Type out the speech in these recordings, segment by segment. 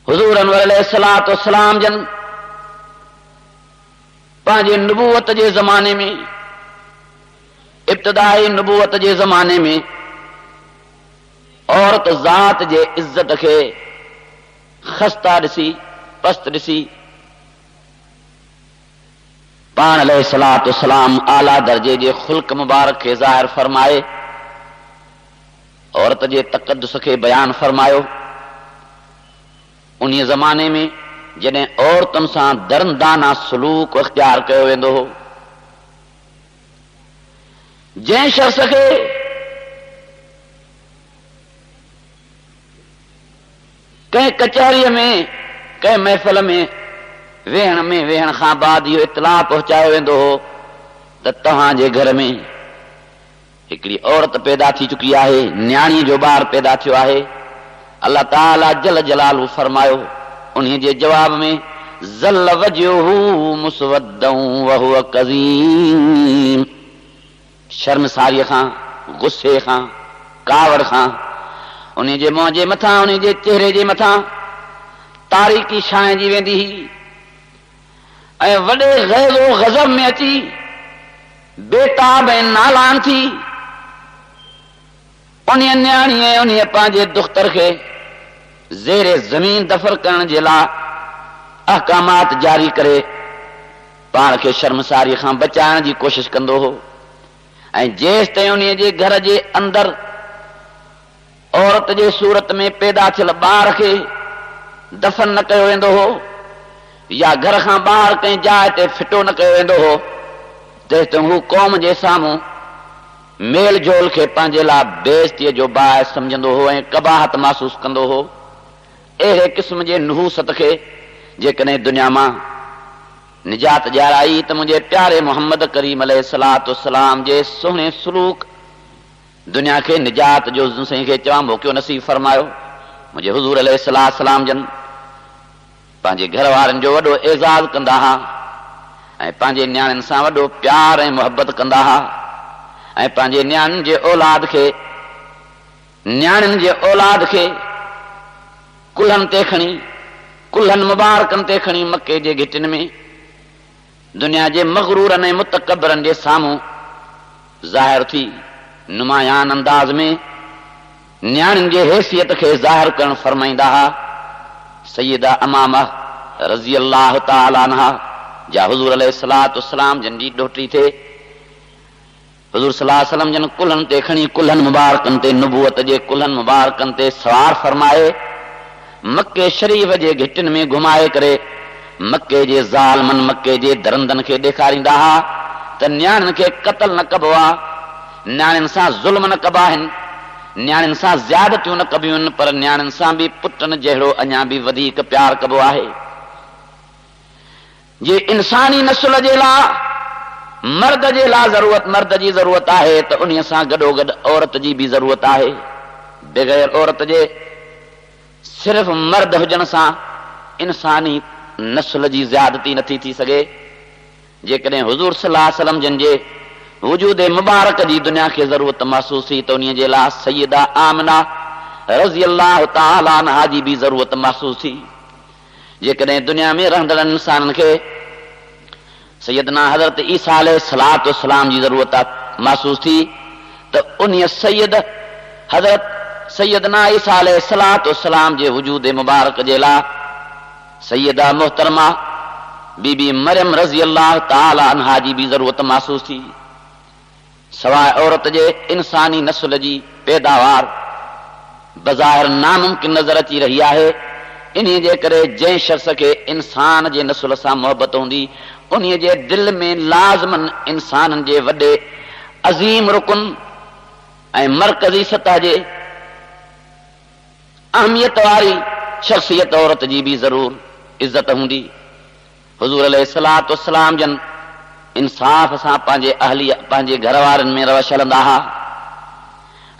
हुज़ूर अनवर अलैहिस्सलातु वस्सलाम जन पंहिंजे नबूवत जे ज़माने में, इब्तिदाई नबूवत जे ज़माने में औरत ज़ात जे इज़्ज़त खे खस्ता ॾिसी, पस्त ॾिसी, पाण अलैहिस्सलातु वस्सलाम आला दर्जे जे ख़ुल्क़ मुबारक खे ज़ाहिर फरमाए, औरत जे तक़द्दुस खे बयान फरमायो। उन ज़माने में जॾहिं औरतुनि सां दरंदाना सलूक इख्तियार कयो वेंदो हो, जंहिं शख़्स खे कंहिं कचहरीअ में, कंहिं महफ़िल में वेहण खां बाद इहो इतलाह पहुचायो वेंदो हो त तव्हांजे घर में हिकिड़ी औरत पैदा थी चुकी आहे, न्याणी जो ॿारु पैदा थियो आहे, अल्लाह ताला जल जलालहू फरमायो उन्हीअ जे जवाब में ज़ल वजहू मुस्वद्दन व हुव कज़ीम, शर्मसारीअ खां, गुस्से खां, कावड़ खां उन जे मुंहं जे मथां, उन जे चेहरे जे मथां तारीकी छांइजी वेंदी हुई ऐं वॾे ग़ैज़ो ग़ज़ब में अची बेताब ऐं नालान थी उन न्याणी ऐं उन पंहिंजे दुख्तर खे ज़ेरे ज़मीन दफ़न करण जे लाइ अहकामात जारी करे पाण खे शर्मसारीअ खां बचाइण जी कोशिश कंदो हो। ऐं जेसि ताईं उन जे घर जे अंदरि औरत जे सूरत में पैदा थियल ॿार खे दफ़न न कयो वेंदो हो या घर खां ॿाहिरि कंहिं जाइ ते फिटो न कयो वेंदो हो, तेसि ताईं हू क़ौम जे साम्हूं मेल झोल खे पंहिंजे लाइ बेइज़तीअ जो बाहिस सम्झंदो हो ऐं कबाहत महसूस कंदो हो। अहिड़े क़िस्म जे नहूसत खे जेकॾहिं दुनिया मां निजात ॾियाराई त मुंहिंजे प्यारे मोहम्मद करीम अलैहिस्सलातु वस्सलाम जे सुहिणे सलूक दुनिया खे निजात जो साईं खे चवां मौक़ो नसीब फरमायो। मुंहिंजे हुज़ूर अलैहिस्सलातु वस्सलाम जन पंहिंजे घर वारनि जो वॾो एज़ाज़ कंदा हुआ ऐं पंहिंजे न्याणियुनि सां वॾो प्यार ऐं मुहबत कंदा हुआ ऐं पंहिंजे न्याणियुनि जे औलाद खे कुल्हनि ते खणी, कुल्हनि मुबारकनि ते खणी मके जे घिटिन में दुनिया जे मग़रूरनि ऐं मुतकब्बरनि जे साम्हूं ज़ाहिर थी नुमायान अंदाज़ में न्याणियुनि जे हैसियत खे ज़ाहिर करणु फरमाईंदा हुआ। सैयदा अमामा रज़ी अल्लाह ताला अन्हा जा हुज़ूर अलैहिस्सलातु वस्सलाम जन जी ॾोहिटी थे हुज़ूर सल्लल्लाहु अलैहि वसल्लम जन कुल्हनि ते खणी, कुल्हनि मुबारकनि ते, नबूवत जे कुल्हनि मुबारकनि ते सवार फरमाए मके शरीफ़ जे घिटिन में घुमाए करे मके जे ज़ालिमनि, मके जे दरंदनि खे ॾेखारींदा हुआ त न्याणियुनि खे क़त्ल न कबो आहे, न्याणियुनि सां ज़ुल्म न कबा आहिनि, न्याणियुनि सां ज़्यादतियूं न कबियूं आहिनि, पर न्याणियुनि सां बि पुटनि जहिड़ो अञा बि वधीक प्यार कबो आहे। जे इंसानी नस्ल जे लाइ मर्द जे लाइ मर्द जी ज़रूरत आहे त उन सां गॾोगॾु औरत जी बि ज़रूरत आहे। बग़ैर औरत जे सिर्फ़ मर्द हुजण सां इंसानी नस्ल जी ज़्यादती नथी थी सघे। जेकॾहिं हुज़ूर सल्लल्लाहु अलैहि वसल्लम जन जे वजूद मुबारक जी दुनिया खे ज़रूरत महसूस थी त उन जे लाइ सैयदा आमना रज़ी अल्लाह ताला अन्हा जी बि ज़रूरत महसूस थी। जेकॾहिं दुनिया में रहंदड़ इंसाननि खे सैयदना हज़रत ईसा अलैहिस्सलातु वस्सलाम जी ज़रूरत महसूस थी त उन हज़रत सैयदना ईसा अलैहिस्सलातु वस्सलाम जे वजूद मुबारक जे लाइ सैयदा मोहतरमा बीबी मरियम रज़ी अल्लाह ताला अन्हा जी बि ज़रूरत महसूस थी। सवाइ औरत जे इंसानी नस्ल जी पैदावार बज़ाहिर नामुमकिन नज़र अची रही आहे। इन जे करे जंहिं शख़्स खे इंसान जे नस्ल सां मोहबत हूंदी उन जे दिल में लाज़मन इंसाननि जे वॾे अज़ीम रुकन ऐं मरकज़ी सतह जे अहमियत वारी शख़्सियत औरत जी बि ज़रूर इज़त हूंदी। हुज़ूर अलैहिस्सलातु वस्सलाम जन इंसाफ़ सां पंहिंजे घर वारनि में रवश हलंदा हुआ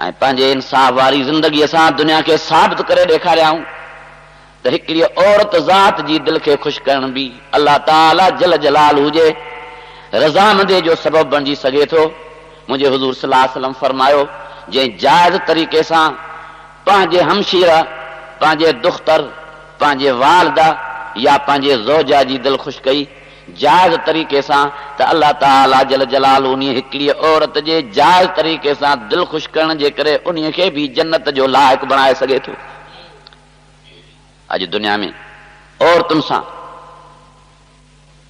ऐं पंहिंजे इंसाफ़ वारी ज़िंदगीअ सां दुनिया खे साबित करे ॾेखारियाऊं त हिकिड़ी औरत ज़ात जी दिलि खे ख़ुशि करण बि अल्लाह ताला जल जलालहू जे रज़ामंदी जो सबबु बणिजी सघे थो। मुंहिंजे हुज़ूर सल्लल्लाहु अलैहि वसल्लम फरमायो जंहिं जाइज़ तरीक़े सां पंहिंजे हमशीर, पंहिंजे दुख्तर, पंहिंजे वालदा या पंहिंजे ज़ौजा जी दिल ख़ुशि कई जायज़ तरीक़े सां त अल्लाह ताला जल जलालु उन हिकिड़ी औरत जे जायज़ तरीक़े सां दिल ख़ुशि करण जे करे उन खे बि जन्नत जो लाइक़ बणाए सघे थो। अॼु दुनिया में औरतुनि सां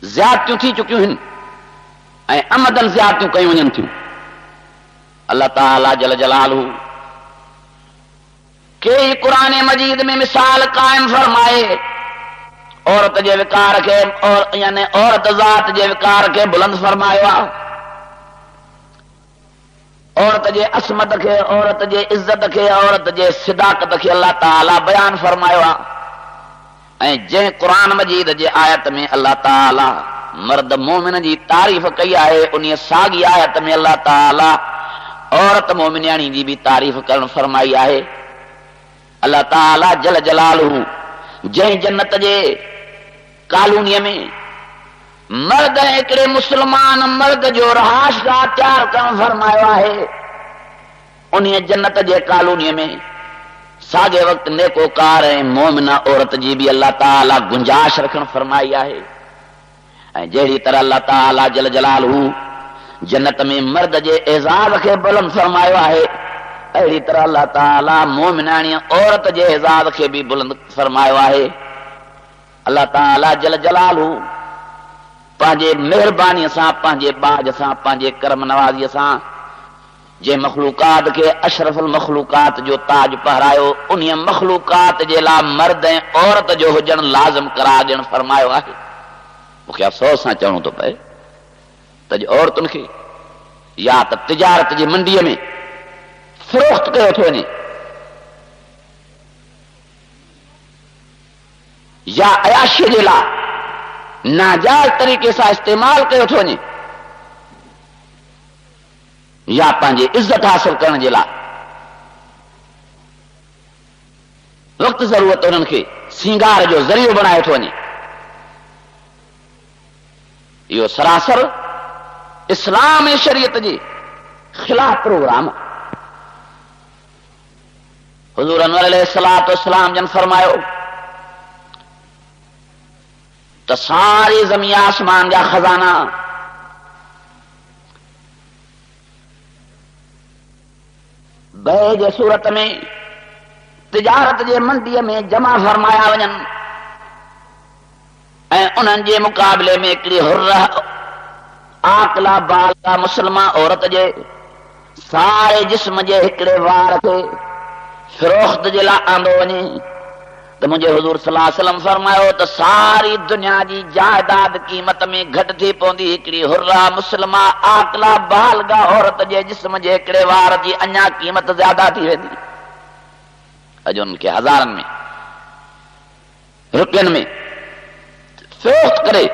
ज़्यादतियूं थी चुकियूं आहिनि ऐं अमदन ज़्यादतियूं कयूं वञनि थियूं। अल्लाह ताला जल जलालु के क़ुरान मजीद में मिसाल कायम फरमाए औरत जे विकार खे और यानी औरत ज़ात जे विकार खे बुलंद फरमायो आहे। औरत जे असमत खे, औरत जे इज्जत खे, औरत जे सिदाकत खे अल्लाह ताला बयान फरमायो आहे। ऐं जंहिं क़ुरान मजीद जे आयत में अल्लाह ताला मर्द मोमिन जी तारीफ़ कई आहे उन साॻी आयत में अल्लाह ताला औरत मोमिनियाणी जी भी तारीफ़ करण फरमाई आहे। अल्लाह ताला जल जलालहू जंहिं जन्नत जे कॉलोनीअ में मर्द हिकिड़े मुस्लमान मर्द जो रहाशगाह तैयार करण फरमायो आहे, उन जन्नत जे कॉलोनीअ में साॻे वक़्तु नेकोकार ऐं मोमिना औरत जी भी अल्लाह ताला गुंजाइश रखण फरमाई आहे। ऐं जहिड़ी तरह अल्लाह ताला जल जलालहू जन्नत में मर्द जे एज़ाज़ खे बुलंद फरमायो आहे, अहिड़ी तरह अल्लाह ताला मोमिनाणी औरत जे एज़ाज़ खे भी बुलंद फरमायो आहे। अल्लाह ताला जल जलालहू पंहिंजे महिरबानीअ सां, पंहिंजे बाज सां, पंहिंजे करम नवाज़ीअ सां जंहिं मखलूकात खे अशरफुल मखलूकात जो ताज पहरायो उन मखलूकात जे लाइ मर्द ऐं औरत जो हुजण लाज़िम करार ॾियणु फरमायो आहे। मूंखे अफ़सोस सां चवणो थो पए त औरतुनि खे या त तिजारत जी मंडीअ में फ़रोख्त कयो थो वञे या अयाशी जे लाइ नाजायज़ तरीक़े सां इस्तेमाल कयो थो वञे या पंहिंजी इज़त हासिल करण जे लाइ वक़्तु ज़रूरत उन्हनि खे सिंगार जो ज़रियो बणायो थो वञे। इहो सरासर इस्लाम ऐं शरीयत जे ख़िलाफ़ प्रोग्राम। हुज़ूर अनवर अलैहिस्सलातु वस्सलाम जन फरमायो त सारी ज़मीन आसमान जा खजाना बह जे सूरत में तिजारत जे मंडीअ में जमा फरमाया वञनि ऐं उन्हनि जे मुक़ाबले में हिकिड़ी हुर्र आकला बाला मुसलमान औरत जे सारे जिस्म जे हिकिड़े वार खे फ़रोख्त जे लाइ आंदो वञे त मुंहिंजे हुज़ूर सल्लल्लाहु अलैहि वसल्लम फरमायो त सारी दुनिया जी जायदाद क़ीमत में घटि थी पवंदी हिकिड़ी हुर्रा मुसलमा आकला बालगा औरत जे जिस्म जे हिकिड़े वार जी अञा क़ीमत ज़्यादा थी वेंदी। अॼु उनखे हज़ारनि में रुपयनि में फ़रोख्त करे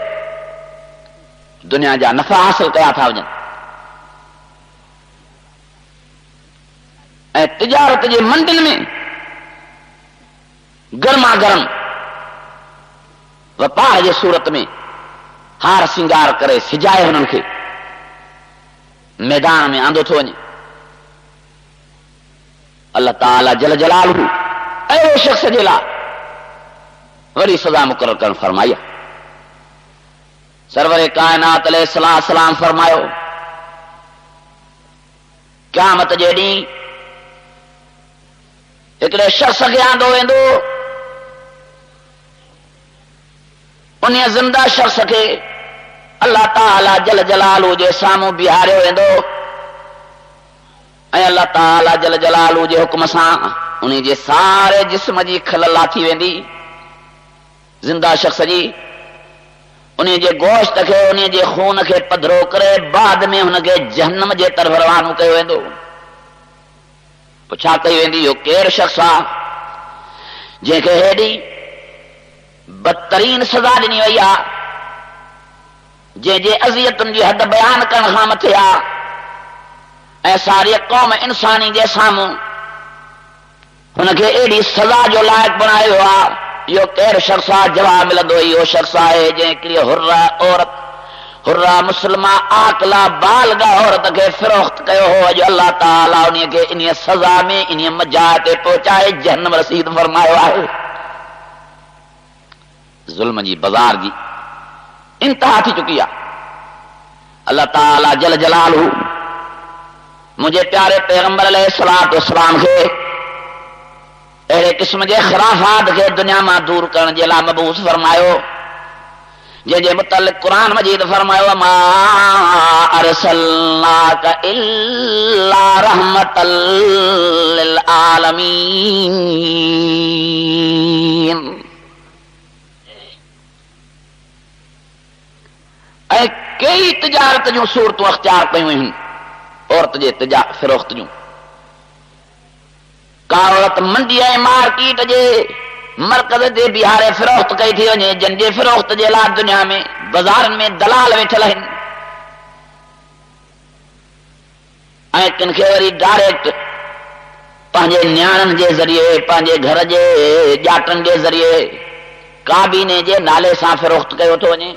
दुनिया जा नफ़ा हासिल कया था वञनि। ऐं तिजारत जे मंडियुनि में गर्मा गर्म वापार जे सूरत में हार सिंगार करे सिजाए हुननि खे मैदान में आंदो थो वञे। अल्लाह ताला जल जलालहू अहिड़े शख़्स जे लाइ वरी सज़ा मुक़रर करणु फरमाई आहे। सरवरे कायनात अलैहिस्सलाम फरमायो क़यामत जे ॾींहुं हिकिड़े शख़्स खे आंदो वेंदो, उन ज़िंदा शख़्स खे अल्लाह ताला जल जलालहू जे साम्हूं बीहारियो वेंदो ऐं अल्लाह ताला जल जलालहू जे हुक्म सां उन जे सारे जिस्म जी खल लाथी वेंदी ज़िंदा शख़्स जी। उन जे गोश्त खे उन जे खून खे पधरो करे बाद में हुनखे जहन्नम जे तरफ़ रवानो कयो वेंदो। पुछा कई वेंदी इहो केरु शख़्स आहे जंहिंखे हेॾी बदतरीन सज़ा ॾिनी वई आहे, जंहिंजे अज़ियतुनि जी हद बयान करण खां मथे आहे ऐं सारी क़ौम इंसानी जे साम्हूं हुनखे अहिड़ी सज़ा जो लाइक़ बणायो आहे। इहो केरु शख़्स आहे? जवाब मिलंदो इहो शख़्स आहे जंहिं हिकिड़ी हुर्रा औरत, हुर्रा मुस्लिमा आकला बालगा औरत खे फ़रोख्त कयो हो। अॼु अल्लाह ताला उन खे इन सज़ा में इन मजाह ते पहुचाए जहन्नम रसीद फरमायो आहे। ज़ुल्म जी बाज़ार जी इंतहा थी चुकी आहे। अल्लाह ताला जल जलालहू मुझे प्यारे पैगंबर अलैहिस्सलातु वस्सलाम खे अहिड़े क़िस्म जे ख़ुराफ़ात खे दुनिया मां दूर करण जे लाइ मबूस फरमायो, जंहिंजे मुतल्लिक़ क़ुरान मजीद फरमायो मा अरसलनाका इल्ला रहमतल लिल आलमीन। ऐं कई तिजारत जूं सूरतूं अख़्तियार कयूं आहिनि औरत जे फ़िरोख़्त जूं। का औरत मंडी ऐं मार्केट जे मरकज़ ते बिहारे फ़िरोख़्त कई थी वञे, जंहिंजे फ़िरोख़्त जे लाइ दुनिया में बाज़ारनि में दलाल वेठल आहिनि, ऐं किन खे वरी डायरेक्ट पंहिंजे न्याणनि जे ज़रिए पंहिंजे घर जे ॼाटनि जे ज़रिए काबीने जे नाले सां फ़िरोख़्त कयो थो वञे।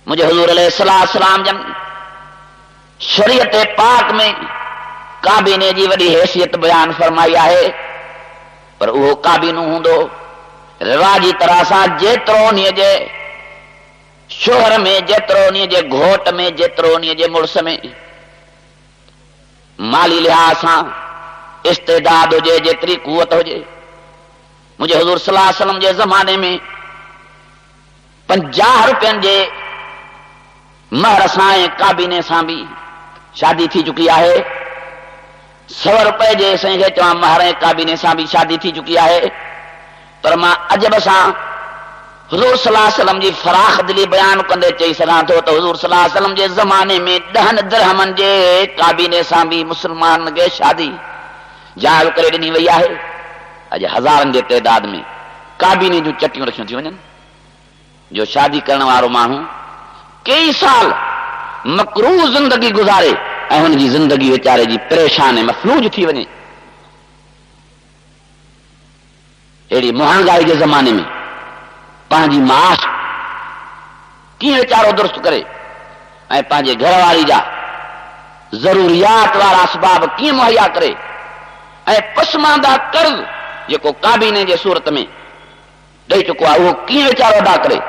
मुंहिंजे हुज़ूर अलैहिस्सलाम जन शरीयत पाक में काबीने जी वॾी हैसियत बयान फरमाई आहे, पर उहो काबीनो हूंदो रिवाजी तरह सां जेतिरो उन जे शोहर में, जेतिरो उन जे घोट में, जेतिरो उन जे मुड़ुस में माली लिहाज़ सां इस्तेदाद हुजे, जेतिरी कुवत हुजे। मुंहिंजे हुज़ूर सल्लल्लाहु अलैहि वसल्लम जे ज़माने में 50 रुपयनि जे महर सां ऐं काबीने सां भी शादी थी चुकी आहे। 100 रुपए जे साईं खे चवां महर ऐं काबीने सां भी शादी थी चुकी आहे। पर मां अजब सां हुज़ूर सल्लल्लाहु अलैहि वसल्लम जी फराख़ दिली बयान कंदे चई सघां थो त हुज़ूर सल्लल्लाहु अलैहि वसल्लम जे ज़माने में 10 दिरहमनि जे काबीने सां भी मुस्लमान खे शादी जाइज़ करे ॾिनी वई आहे। अॼु हज़ारनि जे तइदाद में काबीने जूं चटियूं रखियूं थी वञनि, जो शादी करण वारो माण्हू कई साल मकरूह ज़िंदगी गुज़ारे ऐं हुनजी ज़िंदगी वीचारे जी परेशान ऐं मफलूज थी वञे। अहिड़ी महांगाई जे ज़माने में पंहिंजी माश कीअं वीचारो दुरुस्त करे ऐं पंहिंजे घरवारी जा ज़रूरियात वारा असबाब कीअं मुहैया करे ऐं पसमानदा कर्ज़ जेको काबीने जे सूरत में ॾेई चुको आहे उहो कीअं वीचारो अदा करे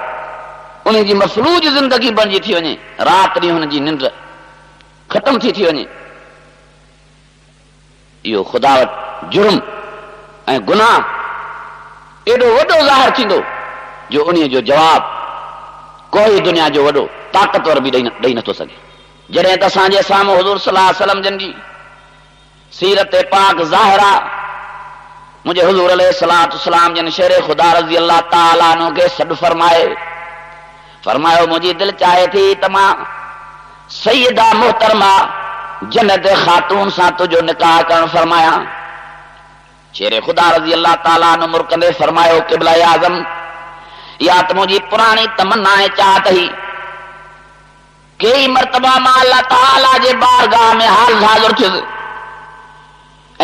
उन जी मफलूज ज़िंदगी बणिजी थी वञे, राति ॾींहुं हुनजी निंड ख़तम थी वञे। इहो ख़ुदा वटि जुर्म ऐं गुनाह एॾो वॾो ज़ाहिर थींदो जो उन जो जवाब कोई दुनिया जो वॾो ताक़तवर बि ॾेई नथो सघे। जॾहिं त असांजे साम्हूं हुज़ूर सल्लल्लाहु अलैहि वसल्लम जन जी सीरत पाक ज़ाहिर आहे, मुंहिंजे हुज़ूर अलैहिस्सलातु वस्सलाम जन शेर ख़ुदा रज़ी अल्लाह ताला अन्हु खे सॾु फरमायो मुंहिंजी दिलि चाहे थी त मां सैयदा मुहतरमा जन्नत ख़ातून सां तुंहिंजो निकाह करणु फरमायां। शेर ख़ुदा रज़ी अल्लाह ताला अन्हु मुरकंदे फरमायो क़िबला आज़म या त मुंहिंजी पुराणी तमन्ना ऐं चाहत हुई, कई मरतबा मां अल्लाह ताला जे बारगाह में हाल हाज़िर थियुसि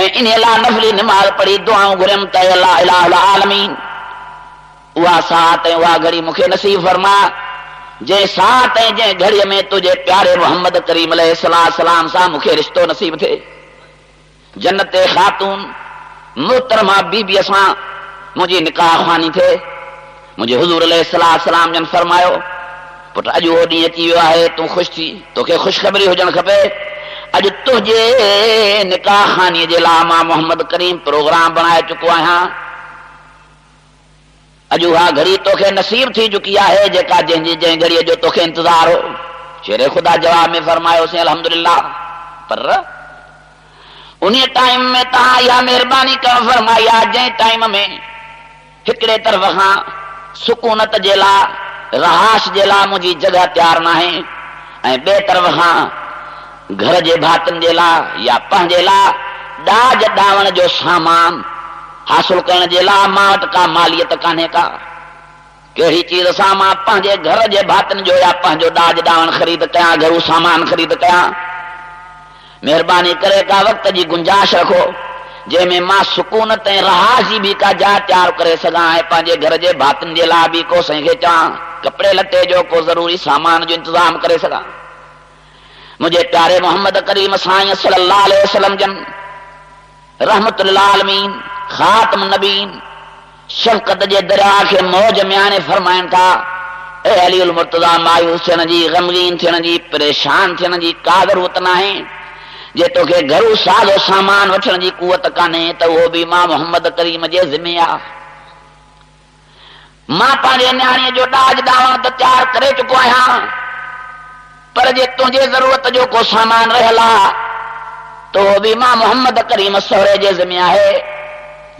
ऐं इन लाइ नफ़ली निमाज़ पढ़ी दुआऊं घुरियमि त अल्लाह इलाहुल आलमीन उहा सात ऐं उहा घड़ी मूंखे नसीब फरमा जंहिं सात ऐं जंहिं घड़ीअ में तुंहिंजे प्यारे मोहम्मद करीम अलैहिस्सलाम सां मूंखे रिश्तो नसीब थिए। जन्नत ख़ातून मुहतरमा बीबीअ सां मुंहिंजी निकाह ख़्वानी थिए। मुंहिंजे हुज़ूर अलैहिस्सलाम जन फरमायो पुट अॼु उहो ॾींहुं अची वियो आहे, तूं ख़ुशि थी, तोखे ख़ुशख़बरी हुजणु खपे। अॼु तुंहिंजे निकाह ख़ानीअ जे लाइ मां मोहम्मद करीम प्रोग्राम बणाए चुको आहियां। अॼु उहा घड़ी तोखे नसीब थी चुकी आहे जेका जंहिं घड़ीअ जो तोखे इंतज़ार हो। शेर ख़ुदा जवाब में फरमायोसीं अल्हम्दुलिल्लाह, पर उन टाइम में तव्हां इहा महिरबानी करणु फरमाई आहे जंहिं टाइम में हिकिड़े तरफ़ खां सुकूनत जे लाइ रहाश जे लाइ मुंहिंजी जॻह तयारु न आहे ऐं ॿिए तरफ़ खां घर जे भातियुनि जे लाइ या पंहिंजे लाइ ॾाज ॾावण जो सामान हासिल करण जे लाइ मां वटि का मालियत कान्हे का। कहिड़ी चीज़ सां मां पंहिंजे घर जे भातियुनि जो या पंहिंजो ॾाज ॾावण ख़रीद कयां, घरू सामान ख़रीद कयां। महिरबानी करे का वक़्त जी गुंजाइश रखो जंहिंमें मां सुकूनत ऐं रहाश जी बि का जाइ तयारु करे सघां ऐं पंहिंजे घर जे भातियुनि जे लाइ बि को साईं खे चवां कपिड़े लटे जो को ज़रूरी सामान जो इंतज़ाम करे सघां। मुंहिंजे प्यारे मोहम्मद करीम साईं सल्लल्लाहु अलैहि वसल्लम जन रहमतुल आलमीन ख़ातम नबीन शफ़क़त जे दरिया खे मौज में आणे फरमाइनि था, ए अलीउल मुर्तज़ा, मायूस थियण जी, ग़मगीन थियण जी, परेशान थियण जी का ज़रूरत नाहे। जे तोखे घरू साज़ो सामान वठण जी कुवत कान्हे त उहो बि मां मोहम्मद करीम जे ज़िम्मे आहे। मां पंहिंजे न्याणीअ जो ॾाज ॾावण त तयारु करे चुको आहियां, पर जे तुंहिंजे ज़रूरत जो को सामान रहियल आहे त उहो बि मां मोहम्मद करीम सहुरे जे ज़िम्मे आहे।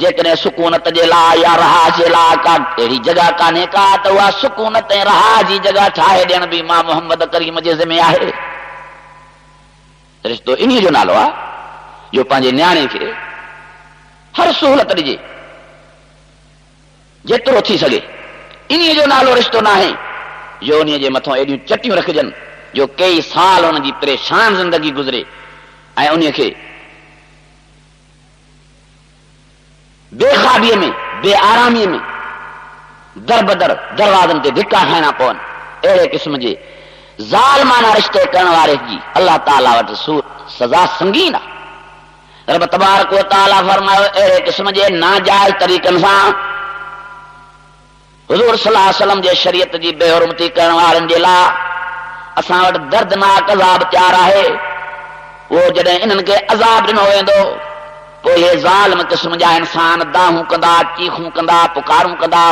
जेकॾहिं सुकूनत जे लाइ या रहास जे लाइ का अहिड़ी जॻह कान्हे का त उहा सुकूनत ऐं रहास जी जॻह ठाहे ॾियण बि मां मोहम्मद करीम जे ज़िम्मे आहे। रिश्तो इन्हीअ जो नालो आहे जो पंहिंजे न्याणे खे हर सहूलियत ॾिजे जेतिरो थी सघे। इन्हीअ जो नालो रिश्तो न आहे जो उन्हीअ जे मथां एॾियूं चटियूं रखजनि जो कई साल हुन जी परेशान ज़िंदगी गुज़रे ऐं उन्हीअ खे बेख़ाबीअ में बेआरामीअ में दर बदर दरवाज़नि ते धिका खाइणा पवनि। अहिड़े क़िस्म जे ज़ालिमाना रिश्ते करण वारे जी अल्लाह ताला वटि सज़ा संगीन आहे। रब तबारक व तआला फरमायो, अहिड़े क़िस्म जे नाजाइज़ तरीक़नि सां हुज़ूर सल्लल्लाहु अलैहि वसल्लम जे शरीयत जी बेहुरमती करण वारनि जे लाइ असां वटि दर्दनाक अज़ाब तयारु आहे। उहो जॾहिं इन्हनि खे अज़ाब ॾिनो वेंदो पोइ इहे ज़ालिम क़िस्म जा इंसान दाहूं कंदा, चीखूं कंदा, पुकारूं कंदा,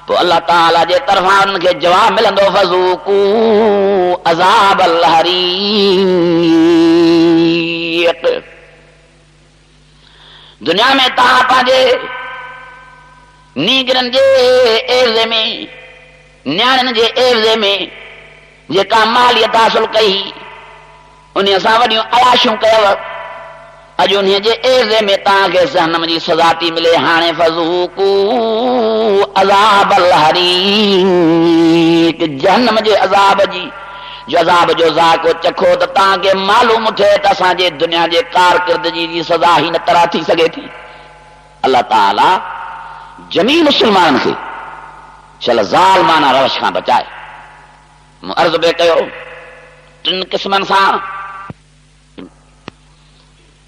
पोइ अल्लाह ताला जे तरफ़ां उन्हनि खे जवाबु मिलंदो, फ़ज़ूक़ू अज़ाबल हरीक़। दुनिया में तव्हां पंहिंजे नीगरनि जे एवज़े में, न्याणियुनि जे एवज़े में जेका मालियत हासिल कई उन सां वॾियूं अयाशियूं कयव, अॼु उन्हीअ जे एवज़े में तव्हांखे जहन्नम जी सज़ा थी मिले। हाणे फ़ज़ूक़ू अज़ाबल हरीक़, जहन्नम जे अज़ाब जी जो अज़ाब जो ज़ाइक़ो चखो त तव्हांखे मालूम थिए त असांजे दुनिया जे कारकिरदगी जी सज़ा ही न तरह थी सघे थी। अल्लाह ताला जमी मुस्लमाननि खे चल ज़ालिमाना रवश खां बचाए। मूं अर्ज़ बि कयो टिनि क़िस्मनि सां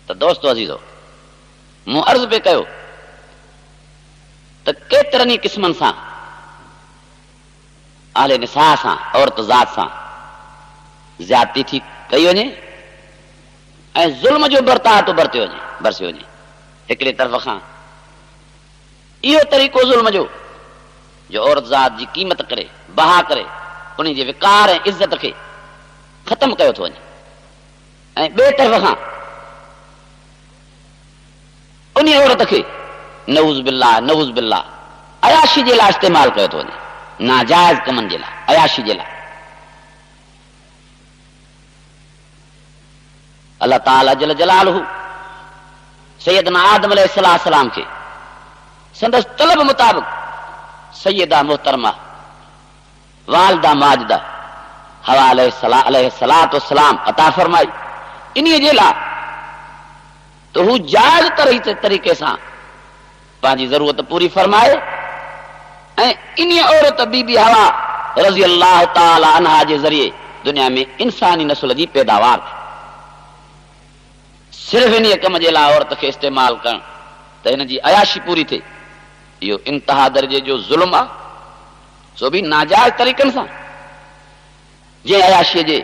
त दोस्तो अज़ीज़ो, मूं अर्ज़ बि कयो त केतिरनि ई क़िस्मनि सां आले निसाह सां औरत ज़ात सां ज़्यादती थी कई वञे ऐं ज़ुल्म जो बर्ताव थो बरसियो वञे। हिकिड़े तरफ़ खां इहो तरीक़ो ज़ुल्म जो औरत ज़ात जी क़ीमत करे, बहा करे, उन जे विकार ऐं इज़त खे ख़तमु कयो थो वञे, ऐं ॿिए तरफ़ खां उन औरत खे नऊज़ बिल्लाह अयाशी जे लाइ इस्तेमालु कयो थो वञे, नाजाइज़ कमनि जे लाइ, अयाशी जे लाइ। अल्लाह ताला जल जलालहू सैयदना आदम अलैहिस्सलाम खे संदसि तलब मुताबिक़ सैयदा मोहतरमा वालिदा माजिदा हवा अलैहिस्सलातु वस्सलाम अता फरमाई। इन्हीअ जे लाइ तो हू जायज़ तरीक़े सां पंहिंजी ज़रूरत पूरी फरमाए ऐं इन्हीअ औरत बीबी हवा रज़ी अल्लाह ताला अन्हा जे ज़रिए दुनिया में इंसानी नस्ल जी पैदावार थी। सिर्फ़ इन्हीअ कम जे लाइ औरत खे इस्तेमालु करणु त हिन जी अयाशी पूरी थिए, इहो इंतहा दर्जे जो ज़ुल्म आहे, सो बि नाजाइज़ तरीक़नि सां। जंहिं अयाशीअ जे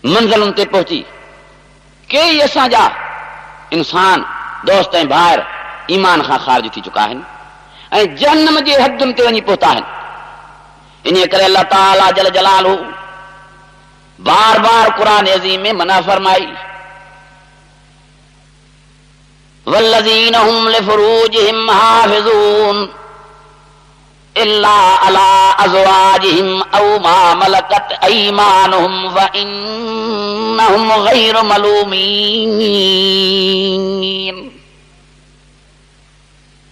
मंज़िलुनि ते पहुची कई असांजा इंसान दोस्त ऐं भाइर ईमान खां ख़ारिज थी चुका आहिनि ऐं जहन्नम जे हदुनि ते वञी पहुता आहिनि। इन करे अल्लाह ताला जल जलालहू बार बार क़ुरान अज़ीम में मना फरमाई, वल्लज़ीन हुम लिफ़ुरूजिहिम हाफ़िज़ून इल्ला अला अज़वाजिहिम औ मा मलकत अयमानुहुम फ़इन्नहुम गैर मलूमीन।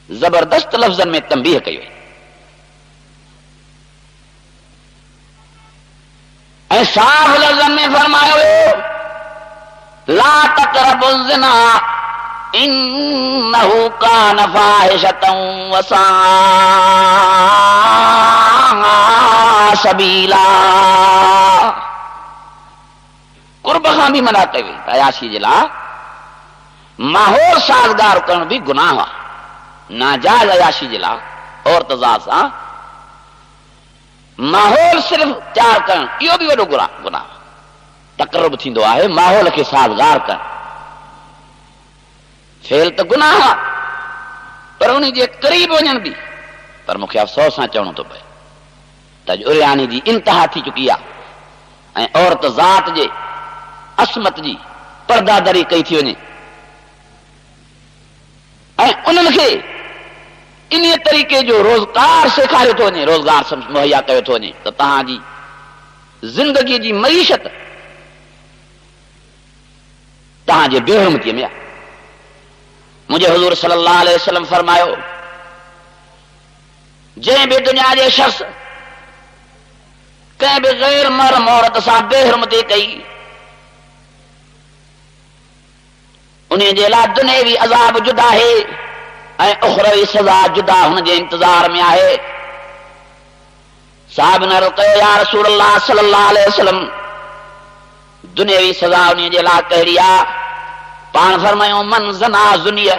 जबरदस्त लफ्ज़न में तंबीह कई वई ऐं साफ़ लफ्ज़न में फरमायो ला तक़रबु ज़िना इन्नहु कान फ़ाहिशतन व साअ सबीला। कुर्ब खां भी मना कई वई, अयाशी जे लाइ माहौल साज़गार करण भी गुनाह आहे, नाजायज़ अयाशी जे लाइ औरत ज़ात सां माहौल सिर्फ़ तयारु करणु, इहो बि वॾो गुनाह तक़रब थींदो आहे। माहौल खे साज़गार करणु फेल त गुनाह आहे, पर उन जे क़रीब वञण बि। पर मूंखे अफ़सोस सां चवणो थो पए त उरियानी जी इंतिहा थी चुकी आहे ऐं औरत ज़ात जे असमत जी पर्दादरी कई थी वञे ऐं उन्हनि खे इन तरीक़े जो रोज़गार सेखारियो थो वञे, रोज़गार मुहैया कयो थो वञे त तव्हांजी ज़िंदगीअ जी मईशत तव्हांजे बेहरमतीअ में आहे। मुंहिंजे हुज़ूर सल्लल्लाहु अलैहि वसल्लम फरमायो, जंहिं बि दुनिया जे शख़्स कंहिं बि गैर महरम औरत सां बेहरमती कई, उन जे लाइ दुनियावी अज़ाब जुदा आहे ऐं उखरवी सज़ा जुदा हुन जे इंतज़ार में आहे। साहिब न कयो, या रसूल अल्लाह सल्लल्लाहु अलैहि वसल्लम, दुनियावी सज़ा उन जे लाइ कहिड़ी आहे? पाण फरमायूं, मन ज़ना ज़ुनिय,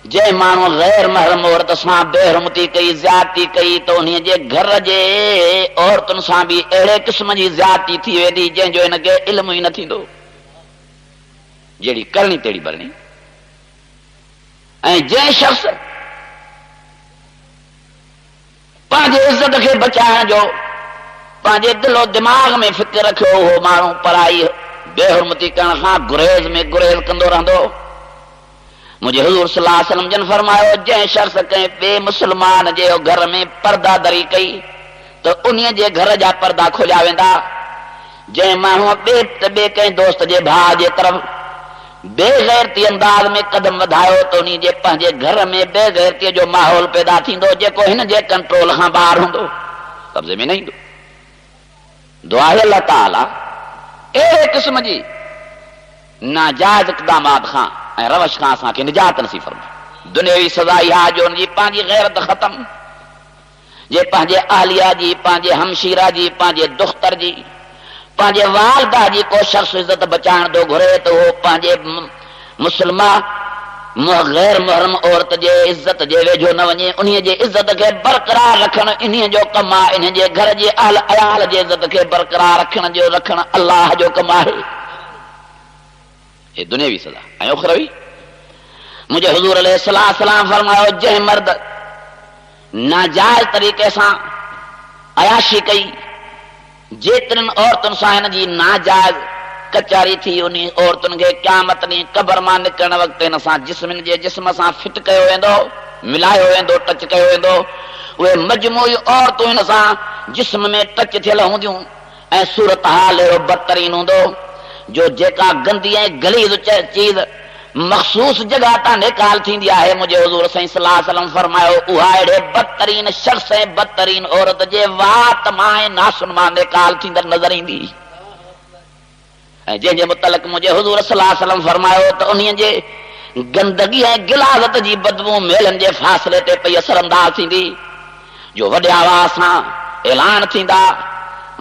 जंहिं माण्हू गैर महरम औरत सां बेहरमती कई, ज़्यादती कई, त उन जे घर जे औरतुनि सां बि अहिड़े क़िस्म जी ज़्यादती थी वेंदी जंहिंजो हिनखे इल्मु ई न थींदो, जहिड़ी करणी तहिड़ी भरणी। ऐं जंहिं शख़्स पंहिंजे इज़त खे बचाइण जो पंहिंजे दिलो दिमाग़ में फ़िक्र रखियो, उहो माण्हू पढ़ाई बेहरमती करण खां गुरेज़ में गुरेज़ कंदो रहंदो। मुंहिंजे हुज़ूर सल्लल्लाहु अलैहि वसल्लम जन फरमायो, जंहिं शख़्स कंहिं ॿिए मुस्लमान जे घर में पर्दादरी कई त उन जे घर जा पर्दा खोलिया वेंदा। जंहिं माण्हूअ ॿिए कंहिं दोस्त जे भाउ जे तरफ़ बेग़ैरती अंदाज़ में कदम वधायो त उन जे पंहिंजे घर में बेग़ैरतीअ जो माहौल पैदा थींदो जेको हिन जे कंट्रोल खां ॿाहिरि हूंदो, कब्ज़े में न ईंदो। दुआ आहे अल्लाह ताला अहिड़े क़िस्म जी नाजाइज़ इक़दामात खां ऐं रवश खां असांखे निजात नसीब फरमाए। दुनियावी सज़ा इहा जो हुनजी पंहिंजी गैरत ख़तम, जे पंहिंजे अहलिया जी, पंहिंजे हमशीरा जी, पंहिंजे दुख्तर जी, पंहिंजे वालदा जी को शख़्स इज़त बचाइण थो घुरे त उहो पंहिंजे मुस्लमान गैर मुहरम औरत जे इज़त जे वेझो न वञे। उन जे इज़त खे बरक़रार रखणु इन जो कमु आहे, इन जे घर जे अहल अयाल जे इज़त खे बरक़रार रखणु अल्लाह जो कमु आहे। हे दुनियावी सज़ा ऐं उखरवी। मुंहिंजे हुज़ूर अलैहिस्सलाम फरमायो, जंहिं मर्द नाजाइज़ तरीक़े सां अयाशी कई, जेतिरनि औरतुनि सां हिन जी नाजाइज़ कचारी थी, उन औरतुनि खे क़यामत ॾींहुं क़बर मां निकिरण वक़्तु हिन सां जिस्मनि जे जिस्म सां फिट कयो वेंदो, मिलायो वेंदो, टच कयो वेंदो। उहे मजमूई औरतूं हिन सां जिस्म में टच थियल हूंदियूं ऐं सूरत हाल अहिड़ो बदतरीन हूंदो जो जेका गंदी ऐं गलीज़ चीज़ मख़सूस जगह तां निकाल थींदी आहे। मुंहिंजे हुज़ूर सल्लल्लाहु अलैहि वसल्लम फरमायो, उहा अहिड़े बदतरीन शख़्स ऐं बदतरीन औरत जे वात मां ऐं नासुन मां निकाल थींदड़ नज़र ईंदी। ऐं जंहिंजे मुतलक मुंहिंजे हुज़ूर सल्लल्लाहु अलैहि वसल्लम फरमायो त उन जे गंदगी ऐं गिलाज़त जी बदबू मेलनि जे फ़ासिले ते पई असरअंदाज़ थींदी, जो वॾे आवाज़ सां ऐलान थींदा,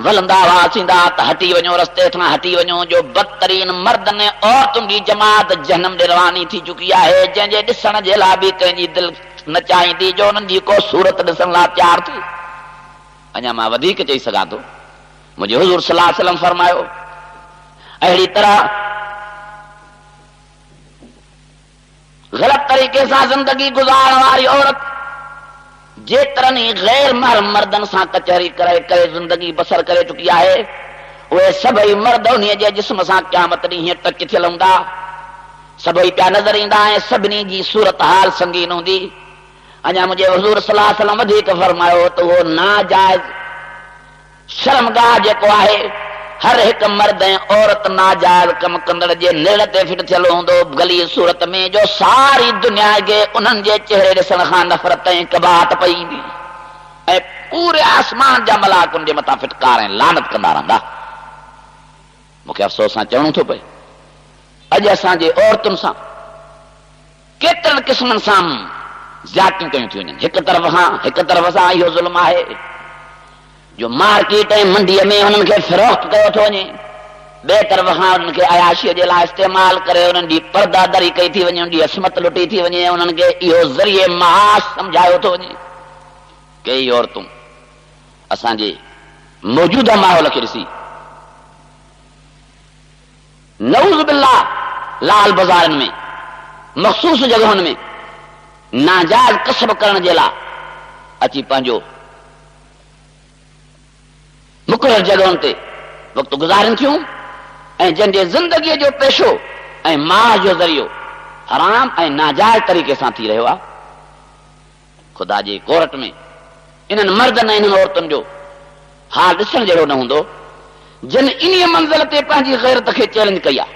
वलंदा आवाज़ थींदा त हटी वञो, रस्ते खां हटी वञो, जो बदतरीन मर्दनि औरतुनि जी जमात जहन्नम ॾे रवानी थी चुकी आहे, जंहिंजे ॾिसण जे लाइ बि कंहिंजी दिलि न चाहींदी जो उन्हनि जी को सूरत ॾिसण लाइ तयारु थी। अञा मां वधीक चई सघां थो, मुंहिंजे हुज़ूर सल्लल्लाहु अलैहि वसल्लम फरमायो, अहिड़ी तरह ग़लत तरीक़े सां ज़िंदगी गुज़ारण वारी औरत जेतिरनि ई गैर महरम मर्दनि सां कचहरी करे ज़िंदगी बसर करे चुकी आहे, उहे सभई मर्द उन जे जिस्म सां क़यामत ॾींहुं हीअं टच थियल हूंदा, सभई पिया नज़र ईंदा ऐं सभिनी जी सूरत हाल संगीन हूंदी। अञा मुंहिंजे हुज़ूर सल्लल्लाहु अलैहि वसल्लम वधीक फरमायो त उहो नाजाइज़ शर्मगाह जेको आहे, हर हिकु मर्द ऐं औरत नाजाइज़ कमु कंदड़ जे नेड़ ते फिट थियल हूंदो, गली सूरत में, जो सारी दुनिया खे उन्हनि जे चेहरे ॾिसण खां नफ़रत ऐं कबाहत पई ईंदी ऐं पूरे आसमान जा मलाकुनि जे मथां फिटकार ऐं लानत कंदा रहंदा। मूंखे अफ़सोस सां चवणो थो पए, अॼु असांजे औरतुनि सां केतिरनि क़िस्मनि सां ज़्यादतियूं कयूं थियूं वञनि। हिकु तरफ़ सां इहो ज़ुल्म आहे जो मार्केट ऐं मंडीअ में हुननि खे फ़रोख़्त कयो थो वञे, बे तरफ़ खां उन्हनि खे अयाशीअ जे लाइ इस्तेमाल करे उन्हनि जी पर्दादरी कई थी वञे, उनजी असमत लुटी थी वञे, उन्हनि खे इहो ज़रिए मास सम्झायो थो वञे। कई औरतूं असांजे मौजूदा माहौल खे ॾिसी नऊज़ बिल्लाह लाल बाज़ारनि में मख़सूस जॻहुनि में नाजायज़ कसब करण जे लाइ अची पंहिंजो मुक़रर जॻहुनि ते वक़्तु गुज़ारनि थियूं ऐं जंहिंजे ज़िंदगीअ जो पेशो ऐं माउ जो ज़रियो हराम ऐं नाजायज़ तरीक़े सां थी रहियो आहे। ख़ुदा जे कोर्ट में इन्हनि मर्दनि ऐं इन्हनि औरतुनि जो हाल ॾिसण जहिड़ो न हूंदो जिन इन मंज़िल ते पंहिंजी ग़ैरत खे चैलेंज कई आहे।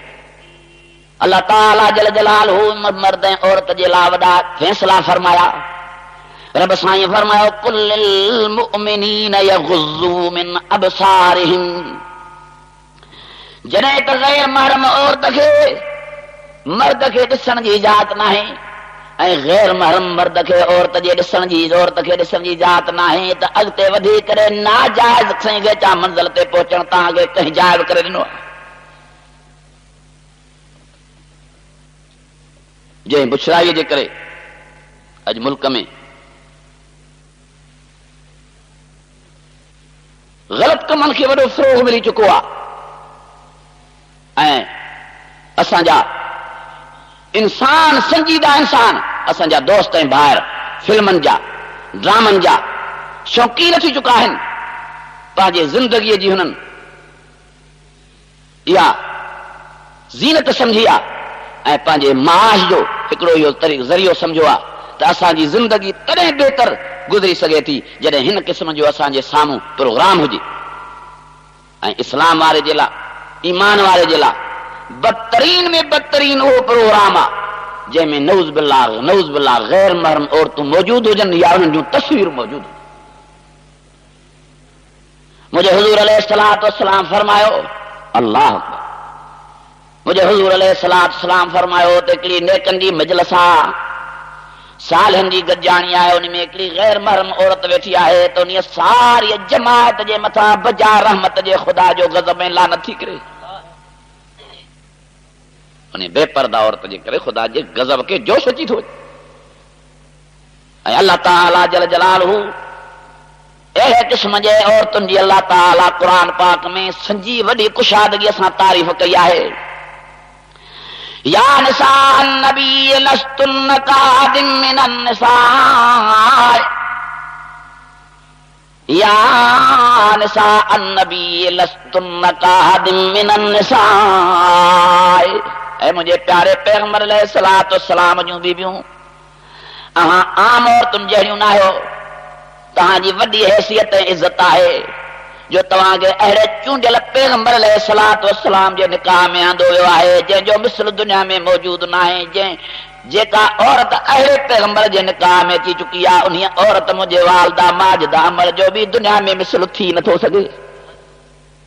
अल्लाह ताला जल जलालहू मर्द ऐं औरत जे लाइ वॾा फ़ैसिला फरमाया। रब साईं फरमायो कुल्लिल मुमिनीन यग़ुज़्ज़ू मिन अबसारिहिम। जॾहिं त गैर महरम औरत खे मर्द खे ॾिसण जी इजाज़त नाहे ऐं गैर महरम मर्द खे औरत खे ॾिसण जी इजाज़त नाहे त अॻिते वधी करे नाजाइज़ साईं गेचा मंज़िल ते पहुचण तव्हांखे कंहिं जाइज़ करे ॾिनो आहे। जंहिं बुछड़ाईअ जे करे अॼु मुल्क में ग़लत कमनि खे वॾो फ़रोग़ मिली चुको आहे ऐं असांजा इंसान संजीदा इंसान असांजा दोस्त ऐं भाइर फिल्मनि जा ड्रामनि जा शौक़ीन थी चुका आहिनि। पंहिंजे ज़िंदगीअ जी हुननि इहा ज़ीनत सम्झी आहे ऐं पंहिंजे माश जो हिकिड़ो इहो ज़रियो सम्झो आहे त असांजी ज़िंदगी तॾहिं बहितर गुज़री सघे थी जॾहिं हिन क़िस्म जो असांजे साम्हूं प्रोग्राम हुजे। ऐं इस्लाम वारे जे लाइ ईमान वारे जे लाइ बदतरीन में बदतरीन उहो प्रोग्राम आहे जंहिंमें नऊज़ बिल्लाह गैर महरम औरतूं मौजूद हुजनि या उन्हनि जूं तस्वीरूं मौजूद हुजनि। मुंहिंजे हुज़ूर अलैहिस्सलातु वस्सलाम फरमायो अल्लाह अकबर। मुंहिंजे हुज़ूर अलैहिस्सलाम फरमायो त हिकिड़ी नेकनि जी मजलिस आहे, सालनि जी गॾिजाणी आहे, उन में हिकिड़ी गैर महरम औरत वेठी आहे त उन सारी जमात जे मथां बजा रहमत जे ख़ुदा जो गज़ब ऐं लानत थी करे उन बेपर्दा औरत जे करे ख़ुदा जे गज़ब खे जोश अची थो वञे। ऐं अल्लाह ताला जल जलालहू अहिड़े क़िस्म जे औरतुनि जी अल्लाह ताला क़ुरान पाक में संजी वॾी कुशादगीअ सां तारीफ़ कई आहे। या निसा नबी लस्तुन कादिम मिनन निसा, या निसा नबी लस्तुन कादिम मिनन निसा। ऐ मुंहिंजे प्यारे पैगंबर अलैहिस्सलातु वस्सलाम जूं बीबियूं, अहां आम औरतुनि जहिड़ियूं न आहियो। तव्हांजी वॾी हैसियत ऐं इज़त आहे जो तव्हांखे अहिड़े चूंडियल पैगंबर अलैहिस्सलातु वस्सलाम जे निकाह में आंदो वियो आहे जंहिंजो मिसल दुनिया में मौजूद न आहे। जेका औरत अहिड़े पैगंबर जे निकाह में अची चुकी आहे उन औरत मुंहिंजे वालदा माजिदा अमर जो बि दुनिया में मिसल थी नथो सघे।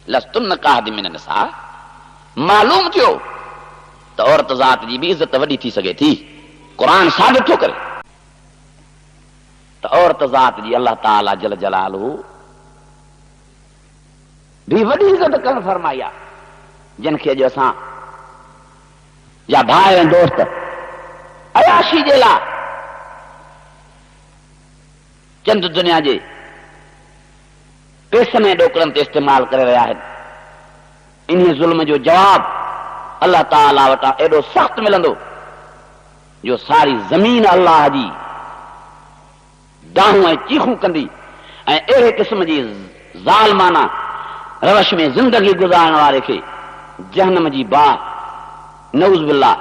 लस्तुन कादिम मिनन निसा, मालूम थियो त औरत ज़ात जी बि इज़त वॾी थी सघे थी। क़ुरान साबित थो करे त औरत ज़ात जी अल्लाह ताला जल जलालहू भी वॾी इज़त करणु फरमाई आहे। जिन खे अॼु असां या भाई ऐं दोस्त अयाशी जे लाइ चंद दुनिया जे पैसनि ऐं ॾोकड़नि ते इस्तेमाल करे रहिया आहिनि। इन ज़ुल्म जो जवाब अल्लाह ताला वटां एॾो सख़्तु मिलंदो जो सारी ज़मीन अल्लाह जी डाहूं ऐं चीखूं कंदी ऐं अहिड़े क़िस्म जी ज़ालमाना रवश में ज़िंदगी गुज़ारण वारे खे जहन्नम जी बाहि नऊज़ बिल्लाह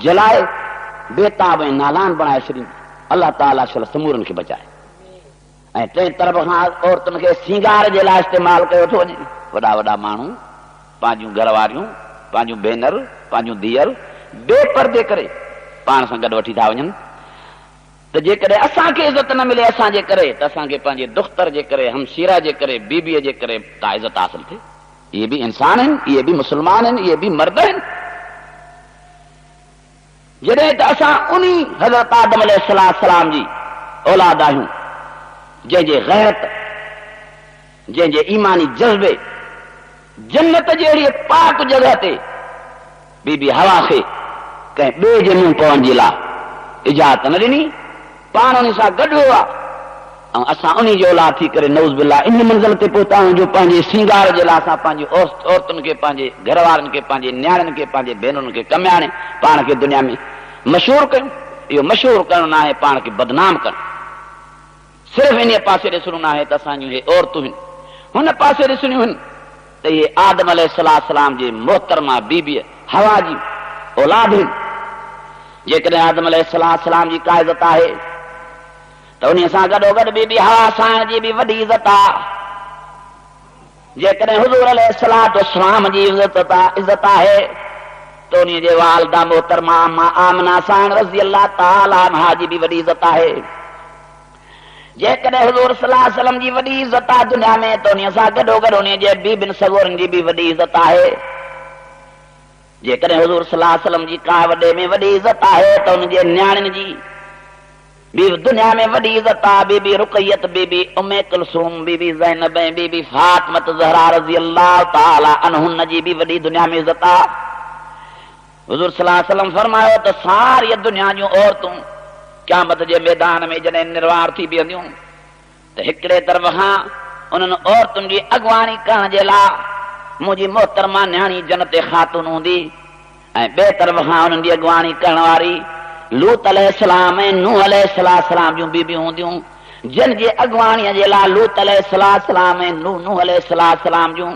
जलाए बेताब ऐं नालान बणाए छॾींदी। अल्लाह ताला शल समूरनि खे बचाए। ऐं टे तरफ़ खां औरतुनि खे सींगार जे लाइ इस्तेमाल कयो थो वञे। वॾा वॾा माण्हू पंहिंजूं घर वारियूं, पंहिंजूं भेनर, पंहिंजूं धीअर बेपर्दे करे पाण सां गॾु वठी था वञनि त जेकॾहिं असांखे इज़त न मिले असांजे करे त असांखे पंहिंजे दुख्तर जे करे, हमशीरा जे करे, बीबीअ जे करे का इज़त हासिल थिए। इहे बि इंसान आहिनि, इहे बि मुस्लमान आहिनि, इहे बि मर्द आहिनि। जॾहिं त असां उन हज़रत आदम अलैहिस्सलाम जी औलाद आहियूं जंहिंजे गैरत, जंहिंजे ईमानी जज़्बे जन्नत जहिड़ी पाक जगह ते बीबी हवा खे कंहिं ॿिए जे मुंहुं पवण जे लाइ इजाज़त न ॾिनी, पाण उन सां गॾु हुआ ऐं असां उन जो औलाद थी करे नऊज़ बिल्लाह इन मंज़िल ते पहुता आहियूं जो पंहिंजे श्रंगार जे लाइ असां पंहिंजी औरतुनि खे, पंहिंजे घर वारनि खे, पंहिंजे न्याणियुनि खे, पंहिंजे भेनरुनि खे कमयाणे पाण खे दुनिया में मशहूरु कयूं। इहो मशहूरु करणु न आहे, पाण खे बदनाम करणु। सिर्फ़ु इन पासे ॾिसणो न आहे त असांजूं इहे औरतूं आहिनि, हुन पासे ॾिसणियूं आहिनि त इहे आदम अलैहिस्सलाम जे मोहतरमा बीबी हवा जी औलाद आहिनि। जेकॾहिं आदम अलैहिस्सलाम जी का इज़त आहे त उन सां गॾोगॾु बीबी हवा साण जी बि वॾी इज़त आहे। जेकॾहिं हुज़ूर अलैहिस्सलाम जी इज़त आहे त उन जे वालिदा मोहतरमा आमना साण रज़ी अल्लाह ताला अन्हा जी बि वॾी इज़त आहे। जेकॾहिं हुज़ूर सल्लल्लाहु अलैहि वसल्लम जी वॾी इज़त आहे दुनिया में त उन सां गॾोगॾु उन जे बीबियुनि सगोरनि जी बि वॾी इज़त आहे। जेकॾहिं हुज़ूर सल्लल्लाहु अलैहि वसल्लम जी का वॾे में वॾी इज़त आहे त उन जे न्याणियुनि जी बि दुनिया में वॾी इज़त आहे। बीबी रुक़ैयत, बीबी उम्मे कुलसूम, बीबी ज़ैनब ऐं बीबी फातिमत ज़हरा रज़ी अल्लाह ताला अन्हुन जी बि वॾी दुनिया में इज़त आहे। हुज़ूर सल्लल्लाहु अलैहि वसल्लम फरमायो त सारी दुनिया जूं औरतूं क़यामत जे मैदान में जॾहिं निर्वार थी बीहंदियूं त हिकिड़े तरफ़ खां उन्हनि औरतुनि जी अॻुवाणी करण जे लाइ मुंहिंजी मोहतरमा न्याणी जन्नत ख़ातून हूंदी ऐं ॿिए तरफ़ खां उन्हनि जी अॻुवाणी करण वारी लूत अलैहिस्सलाम ऐं नूह अलैहिस्सलाम जूं बीबियूं हूंदियूं, जिन जे अॻुवाणीअ जे लाइ लूत अलैहिस्सलाम ऐं नूह अलैहिस्सलाम जूं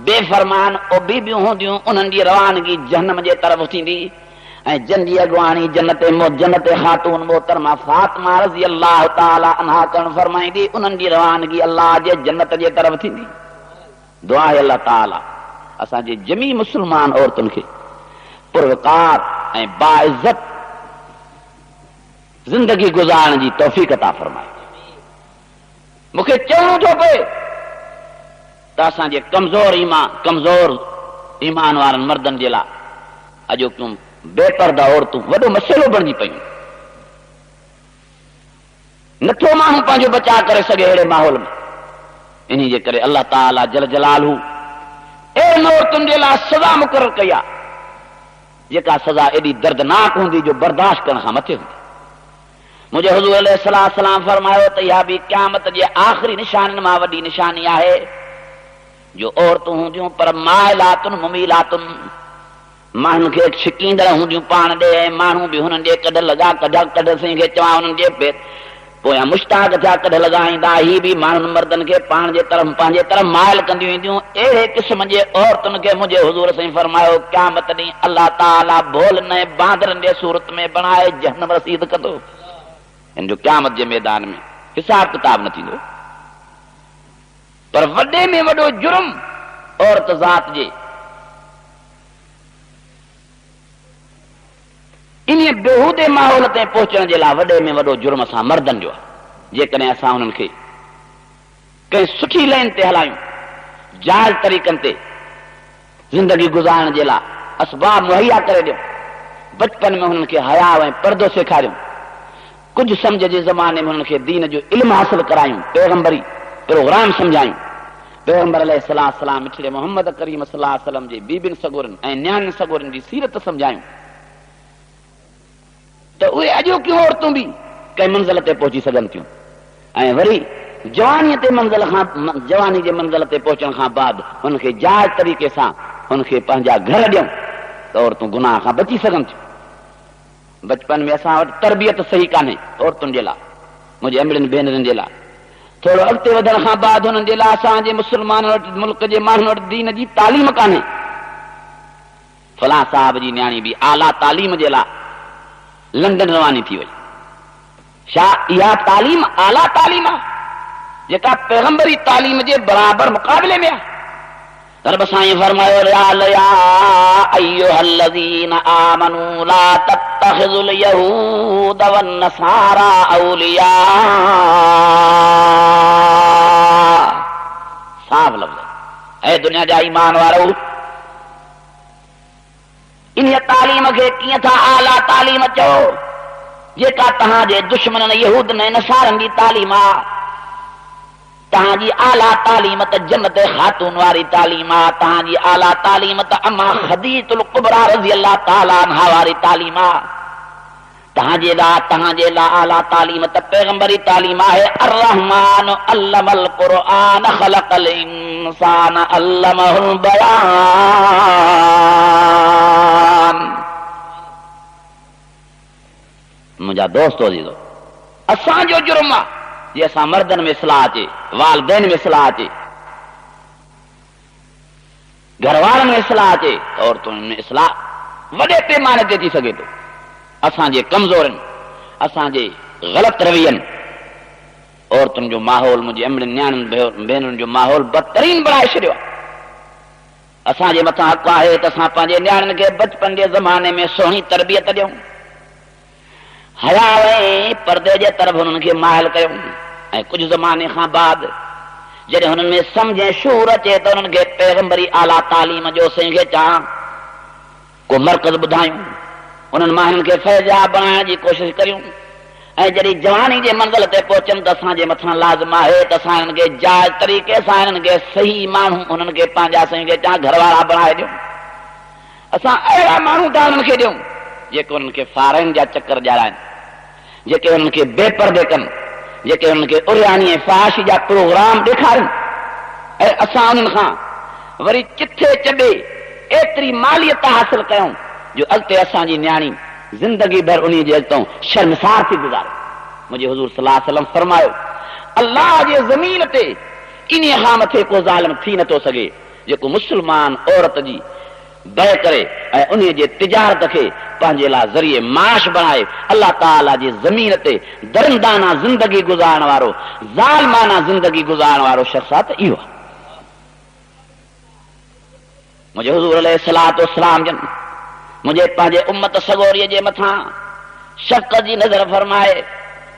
बेफ़रमान ओ बीबियूं हूंदियूं, उन्हनि जी रवानगी जहन्नम जे तरफ़ थींदी ऐं जिन जी अॻुवाणी जन्नत ख़ातून मोहतरमा फातिमा रज़ी अल्लाह ताला अन्हा करण फरमाईंदी, उन्हनि जी रवानगी अल्लाह जे जन्नत जे तरफ़ थींदी। दुआ आहे अल्लाह ताला असांजे जमी मुस्लमान औरतुनि खे पुरवकार ऐं बाइज़त ज़िंदगी गुज़ारण जी तौफ़ीक़ अता फरमाए। मूंखे चवणो थो पए त असांजे कमज़ोर ईमान वारनि मर्दनि जे लाइ अॼोकियूं बेपर्दा औरतूं वॾो मसइलो बणिजी पयूं। नथो माण्हू पंहिंजो बचाव करे सघे अहिड़े माहौल में। इन जे करे अल्लाह ताला जल जलालहू अहिड़नि औरतुनि जे लाइ सज़ा मुक़ररु कई आहे जेका सज़ा एॾी दर्दनाक हूंदी जो बर्दाश्त करण खां मथे हूंदी। मुंहिंजे हुज़ूर अलैहिस्सलाम फरमायो त इहा बि क़यामत जे आख़िरी निशानियुनि मां वॾी निशानी आहे जो औरतूं हूंदियूं पर माइलातुन मुमीलातुन, माण्हुनि खे छिकींदड़ हूंदियूं पाण ॾे ऐं माण्हू बि हुननि जे कढ लॻा कढ साईं खे चवां हुननि जे पोयां मुश्ताक थिया कढ लॻाईंदा। ही बि माण्हुनि मर्दनि खे पाण जे तरफ़ पंहिंजे तरफ़ माइल कंदियूं ईंदियूं। अहिड़े क़िस्म जे औरतुनि खे मुंहिंजे हुज़ूर साईं फरमायो क़यामत ॾींहुं अल्लाह ताला भोलनि ऐं बांदरनि जे सूरत में बणाए जहन्नम रसीद कंदो। हिन जो क़यामत जे मैदान में हिसाब किताब न थींदो। पर वॾे में वॾो जुर्म औरत ज़ात जे इन बेहूदे माहौल ते पहुचण जे लाइ वॾे में वॾो जुर्म असां मर्दनि जो आहे। जेकॾहिं असां उन्हनि खे कंहिं सुठी लाइन ते हलायूं, जाइज़ तरीक़नि ते ज़िंदगी गुज़ारण जे लाइ असबाब मुहैया करे ॾियूं, बचपन में हुननि खे हया ऐं पर्दो सेखारियूं, कुझु सम्झ जे ज़माने में हुननि खे दीन जो इल्मु हासिल करायूं, पैगंबरी प्रोग्राम सम्झायूं, पैगंबर अलैहिस्सलाम मिठड़े मोहम्मद करीम सल्लल्लाहु अलैहि वसल्लम जे बीबियुनि सगोरनि ऐं न्याणियुनि सगोरनि जी सीरत सम्झायूं त उहे अॼोकियूं औरतूं बि कंहिं मंज़िल ते पहुची सघनि थियूं। ऐं वरी जवानी जे मंज़िल ते पहुचण खां बाद हुनखे जाइज़ तरीक़े सां हुनखे पंहिंजा घर ॾियूं त औरतूं गुनाह खां बची सघनि थियूं। बचपन में असां वटि तरबियत सही कान्हे औरतुनि जे लाइ, मुंहिंजे अमड़ियुनि भेनरुनि जे लाइ। थोरो अॻिते वधण खां बाद हुननि जे लाइ असांजे मुस्लमाननि वटि मुल्क जे माण्हुनि वटि दीन जी तालीम कान्हे। फलां साहब जी न्याणी बि आला तालीम जे लाइ लंडन रवानी थी वई। छा इहा तालीम आला तालीम आहे जेका पैगंबरी तालीम जे बराबरि मुक़ाबले में आहे? रब साईं फरमायो या अय्युहल्लज़ीना आमनू ला तत्तखिज़ुल यहूद वन नसारा औलिया। साफ लफ़्ज़ ऐ दुनिया जा ईमान वारो, इन तालीम खे कीअं था आला तालीम चओ जेका तव्हांजे दुश्मननि यहूद ने नसारनि जी तालीम आहे? तहांजी आला तालीम त जन्नत खातून वारी तालीम आ, तहांजी आला तालीम त अम्मा खदीजतुल कुबरा रज़ी अल्लाह ताला अन्हा वारी तालीम आ। तहांजे ला आला तालीम त पैगंबरी तालीम आहे। अर्रहमान अल्लमल कुरआन खलकल इंसान अल्लमहुल बयान। मुंहिंजा दोस्तो अज़ीज़ो, असांजो जुर्म आहे जे असां मर्दनि में इस्लाह अचे, वालिदैन में इस्लाह अचे, घरवारनि में इस्लाह अचे, औरतुनि में इस्लाह वॾे पैमाने ते थी सघे थो। असांजे कमज़ोरनि, असांजे ग़लति रवैयनि, औरतुनि जो माहौल, मुंहिंजी अमड़ियुनि न्याणियुनि भेनरुनि जो माहौल बदतरीन बणाए छॾियो आहे। असांजे मथां हक़ आहे त असां पंहिंजे न्याणियुनि खे बचपन जे ज़माने में सुहिणी तरबियत ॾियूं, हया ऐं पर्दे जे तरफ़ हुननि खे माहिल कयूं। ऐं कुझु ज़माने खां बाद जॾहिं हुननि में सम्झ ऐं शूर अचे त हुननि खे पैगंबरी आला तालीम जो सही खे चां को मर्कज़ ॿुधायूं, उन्हनि माण्हुनि खे फैज़याब बणाइण जी कोशिशि करियूं। ऐं जॾहिं जवानी जे मंज़िल ते पहुचनि त असांजे मथां लाज़िम आहे त असां हिननि खे जाइज़ तरीक़े सां हिननि खे सही माण्हू उन्हनि खे पंहिंजा सही खे चां घरवारा बणाए ॾियूं। असां अहिड़ा माण्हू था हुननि खे ॾियूं जेके उन्हनि खे फारन जा चकर ॼाणाइनि, जेके हुननि खे बेपर्दे कनि, जेके हुननि खे उरियानी ऐं फाश जा प्रोग्राम ॾेखारनि। ऐं असां उन्हनि खां वरी चिथे चॿे एतिरी मालियत हासिल कयूं जो अॻिते असांजी न्याणी ज़िंदगी भर उन जे अॻितों शर्मसार थी गुज़ारे। मुंहिंजे हुज़ूर सल्लल्लाहु अलैहि वसल्लम फरमायो, अल्लाह जे ज़मीन ते इन खां मथे को ज़ालिम थी नथो सघे जेको मुस्लमान औरत जी बह करे ऐं उन जे तिजारत खे पंहिंजे लाइ ज़रिए माश बणाए अल्लाह ताला जी ज़मीन ते दरिंदाना ज़िंदगी गुज़ारण वारो, ज़ालिमाना ज़िंदगी गुज़ारण वारो शख़्स आहे त इहो आहे। मुंहिंजे हुज़ूर अलैहिस्सलातु वस्सलाम जन मुंहिंजे पंहिंजे उम्मत सगोरीअ जे मथां शफ़क़त जी नज़र फरमाए,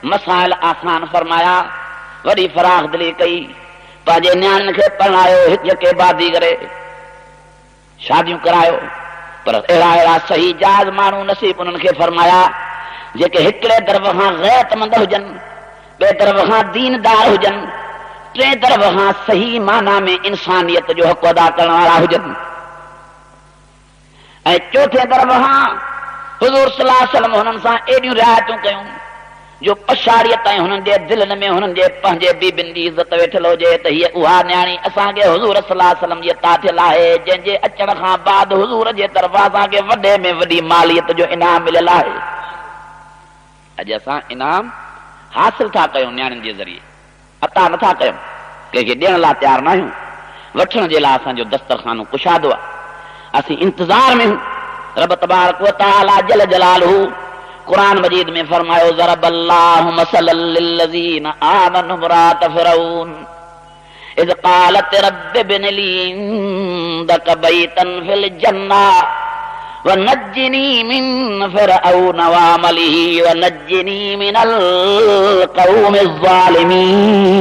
मसाइल आसान फरमाया, वॾी फराख़ दिली कई, पंहिंजे न्याणियुनि खे पढ़ायो, हिक बादी करे शादियूं करायो। पर अहिड़ा अहिड़ा सही जाज़ माण्हू नसीब उन्हनि खे फरमाया जेके हिकिड़े तरफ़ खां ग़ैरतमंद हुजनि, ॿिए तरफ़ खां दीनदार हुजनि, टे तरफ़ खां सही माना में इंसानियत जो हक़ अदा करण वारा हुजनि, ऐं चौथे तरफ़ खां हुज़ूर सल्लल्लाहु अलैहि वसल्लम हुननि सां एॾियूं रिआयतूं कयूं जो पछाड़ीअ ताईं हुननि जे दिलनि में हुननि जे पंहिंजे बीबियुनि जी इज़त वेठल हुजे त हीअ उहा न्याणी असांखे हुज़ूर सल्लल्लाहु अलैहि वसल्लम जी अता थियल आहे, जंहिंजे अचण खां बाद हुज़ूर जे तरफ़ां असांखे वॾे में वॾी मालियत जो इनाम मिलियल आहे। अॼु असां इनाम हासिल था कयूं न्याणियुनि जे ज़रिए, अता नथा कयूं, कंहिंखे ॾियण लाइ तयारु न आहियूं, वठण जे लाइ असांजो दस्तरखानो कुशादो आहे। असीं इंतज़ार में हूं। रब तबारक व तआला जल जलालहू कुरान मजीद में फरमायो, ज़रबल्लाहु मसलन लिल्लज़ीना आमनु इम्राअत फ़िरऔन is क़ालत rabbi ibn Lee इंदक बैतन fill जन्नह व नज्जिनी मिन फ़िरऔन व अमलिही व नज्जिनी मिनल क़ौमिज़ ज़ालिमीन।